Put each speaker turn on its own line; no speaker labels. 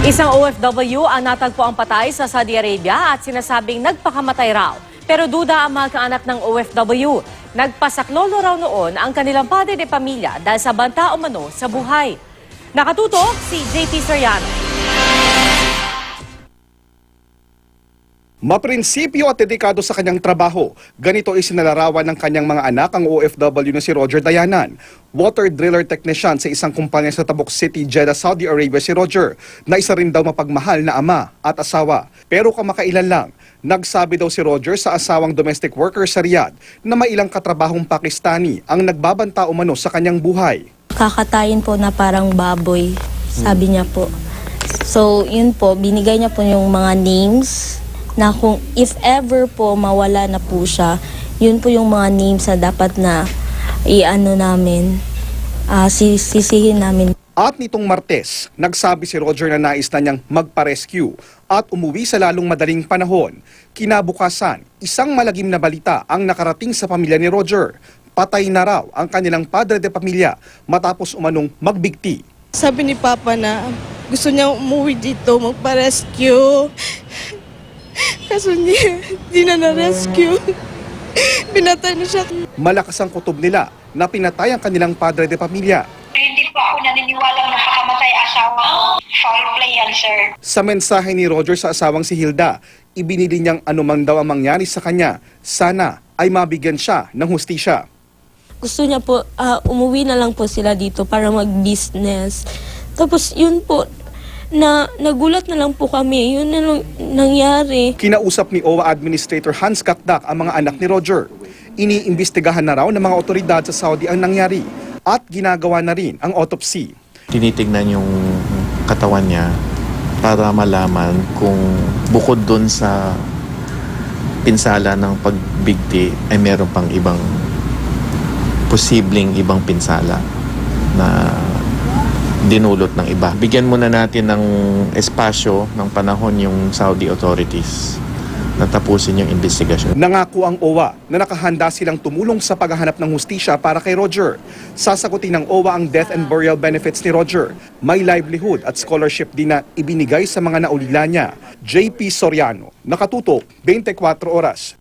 Isang OFW ang natagpo ang patay sa Saudi Arabia at sinasabing nagpakamatay raw. Pero duda ang mga kaanak ng OFW. Nagpasaklolo raw noon ang kanilang padre de pamilya dahil sa banta umano sa buhay. Nakatutok si JP Soriano.
Maprinsipyo at dedikado sa kanyang trabaho. Ganito isinalarawan ng kanyang mga anak ang OFW na si Roger Dayanan. Water driller technician sa isang kumpanya sa Tabuk City, Jeddah, Saudi Arabia si Roger, na isa rin daw mapagmahal na ama at asawa. Pero kamakailan lang, nagsabi daw si Roger sa asawang domestic worker sa Riyadh na may ilang katrabahong Pakistani ang nagbabanta umano sa kanyang buhay.
Kakatayin po na parang baboy, sabi niya po. So yun po, binigay niya po yung mga names na kung if ever po mawala na po siya, yun po yung mga names na dapat na i-ano namin, sisihin namin.
At nitong Martes, nagsabi si Roger na nais na niyang magpa-rescue at umuwi sa lalong madaling panahon. Kinabukasan, isang malagim na balita ang nakarating sa pamilya ni Roger. Patay na raw ang kanilang padre de pamilya matapos umanong magbigti.
Sabi ni Papa na gusto niya umuwi dito, magpa-rescue. Kaso hindi na rescue. Pinatay na siya.
Malakas ang kutob nila na pinatay ang kanilang padre de pamilya.
Hindi po ako naniniwala na pakamatay asawa ko. Foul play yan, sir.
Sa mensahe ni Roger sa asawang si Hilda, ibinili niyang anumang daw ang mangyari sa kanya, sana ay mabigyan siya ng hustisya.
Gusto niya po, umuwi na lang po sila dito para mag-business. Tapos yun po, nagulat na lang po kami, yun na lang nangyari.
Kinausap ni OWA Administrator Hans Kakdak ang mga anak ni Roger. Iniimbestigahan na raw ng mga otoridad sa Saudi ang nangyari at ginagawa na rin ang autopsy.
Tinitignan yung katawan niya para malaman kung bukod dun sa pinsala ng pagbigti ay meron pang posibleng ibang pinsala na dinulot ng iba. Bigyan muna natin ng espasyo ng panahon yung Saudi authorities na tapusin yung investigasyon.
Nangako ang OWA na nakahanda silang tumulong sa paghahanap ng hustisya para kay Roger. Sasagutin ng OWA ang death and burial benefits ni Roger. May livelihood at scholarship din na ibinigay sa mga naulila niya. JP Soriano, Nakatutok, 24 Oras.